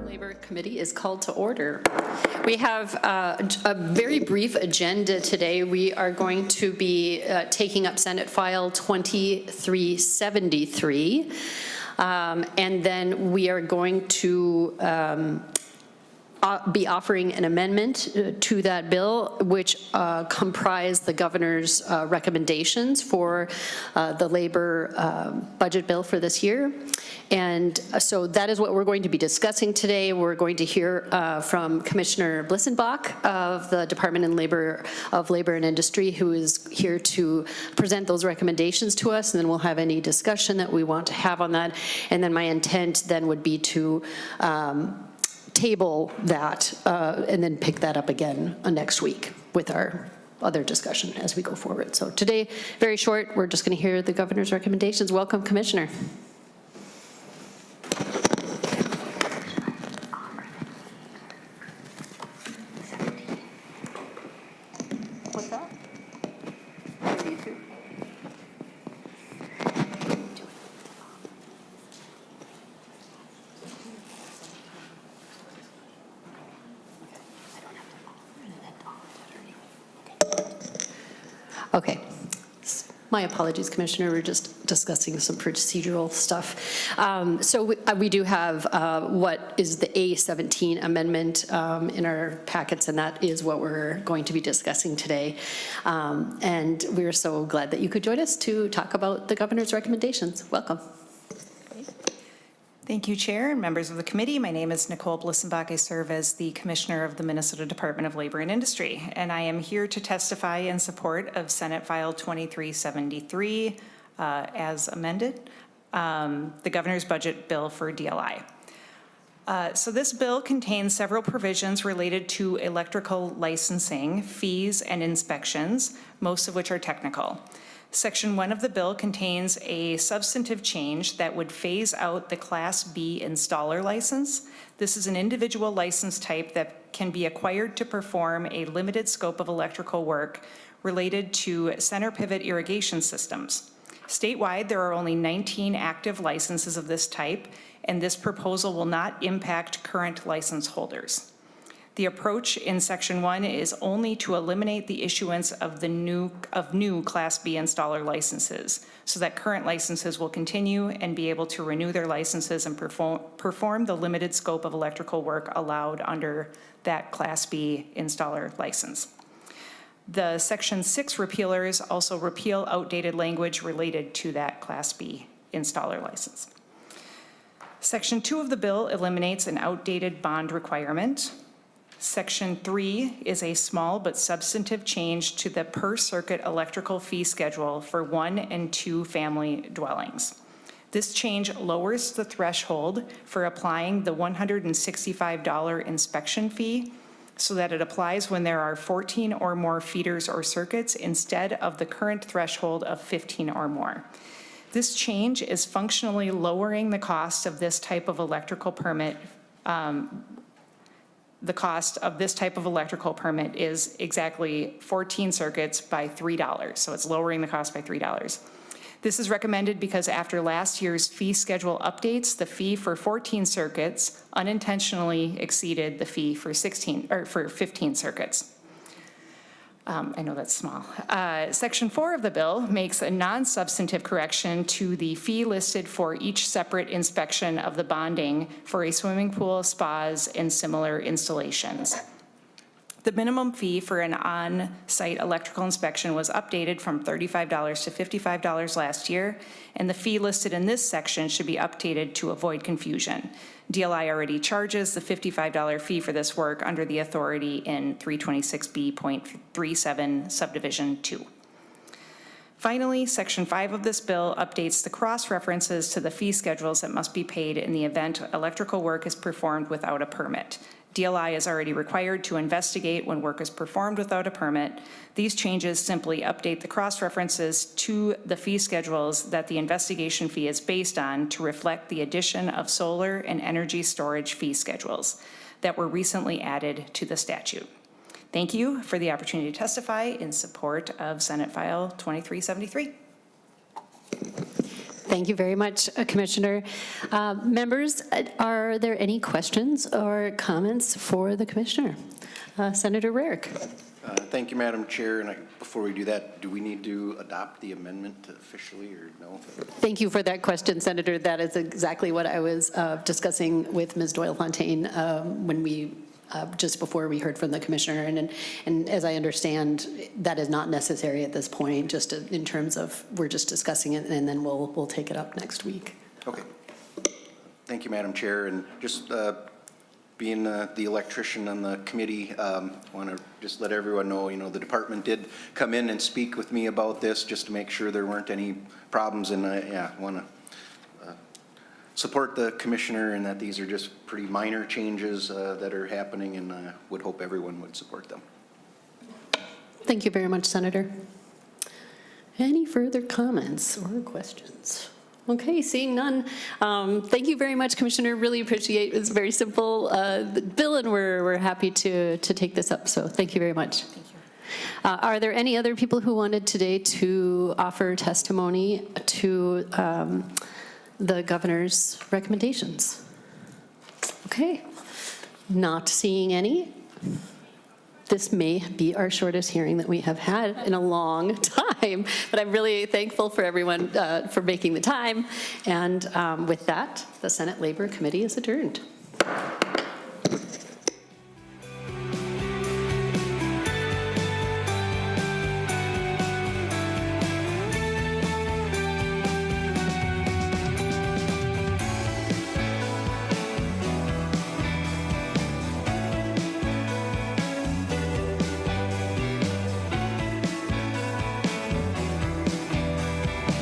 Labor Committee is called to order. We have a very brief agenda today. We are going to be taking up Senate File 2373, and then we are going to be offering an amendment to that bill, which comprise the governor's recommendations for the labor budget bill for this year. And so that is what we're going to be discussing today. We're going to hear from Commissioner Blissenbach of the Department of Labor and Industry, who is here to present those recommendations to us, and then we'll have any discussion that we want to have on that. And then my intent then would be to table that and then pick that up again next week with our other discussion as we go forward. So today, very short, we're just going to hear the governor's recommendations. Welcome, Commissioner. What's that? Okay. My apologies, Commissioner. We're just discussing some procedural stuff. So we do have what is the A17 amendment in our packets, and that is what we're going to be discussing today. And we're so glad that you could join us to talk about the governor's recommendations. Welcome. Thank you, Chair and members of the committee. My name is Nicole Blissenbach. I serve as the Commissioner of the Minnesota Department of Labor and Industry, and I am here to testify in support of Senate File 2373 as amended, the governor's budget bill for DLI. So this bill contains several provisions related to electrical licensing, fees, and inspections, most of which are technical. Section 1 of the bill contains a substantive change that would phase out the Class B installer license. This is an individual license type that can be acquired to perform a limited scope of electrical work related to center pivot irrigation systems. Statewide, there are only 19 active licenses of this type, and this proposal will not impact current license holders. The approach in Section 1 is only to eliminate the issuance of new Class B installer licenses, so that current licenses will continue and be able to renew their licenses and perform the limited scope of electrical work allowed under that Class B installer license. The Section 6 repealers also repeal outdated language related to that Class B installer license. Section 2 of the bill eliminates an outdated bond requirement. Section 3 is a small but substantive change to the per circuit electrical fee schedule for 1 and 2 family dwellings. This change lowers the threshold for applying the $165 inspection fee so that it applies when there are 14 or more feeders or circuits instead of the current threshold of 15 or more. This change is functionally lowering the cost of this type of electrical permit. The cost of this type of electrical permit is exactly 14 circuits by $3, so it's lowering the cost by $3. This is recommended because after last year's fee schedule updates, the fee for 14 circuits unintentionally exceeded the fee for 15 circuits. I know that's small. Section 4 of the bill makes a non-substantive correction to the fee listed for each separate inspection of the bonding for a swimming pool, spas, and similar installations. The minimum fee for an on-site electrical inspection was updated from $35 to $55 last year, and the fee listed in this section should be updated to avoid confusion. DLI already charges the $55 fee for this work under the authority in 326B.37 subdivision 2. Finally, Section 5 of this bill updates the cross-references to the fee schedules that must be paid in the event electrical work is performed without a permit. DLI is already required to investigate when work is performed without a permit. These changes simply update the cross-references to the fee schedules that the investigation fee is based on to reflect the addition of solar and energy storage fee schedules that were recently added to the statute. Thank you for the opportunity to testify in support of Senate File 2373. Thank you very much, Commissioner. Members, are there any questions or comments for the Commissioner? Senator Rarick. Thank you, Madam Chair. And before we do that, do we need to adopt the amendment officially or no? Thank you for that question, Senator. That is exactly what I was discussing with Ms. Doyle-Fontaine when we just before we heard from the Commissioner. And as I understand, that is not necessary at this point, just in terms of we're just discussing it, and then we'll take it up next week. Okay. Thank you, Madam Chair. And just being the electrician on the committee, want to just let everyone know, the department did come in and speak with me about this just to make sure there weren't any problems. And I want to support the Commissioner in that these are just pretty minor changes that are happening, and I would hope everyone would support them. Thank you very much, Senator. Any further comments or questions? Okay, seeing none. Thank you very much, Commissioner. Really appreciate it. It's a very simple bill, and we're happy to take this up. So thank you very much. Thank you. Are there any other people who wanted today to offer testimony to the governor's recommendations? Okay, not seeing any. This may be our shortest hearing that we have had in a long time, but I'm really thankful for everyone for making the time. And with that, the Senate Labor Committee is adjourned.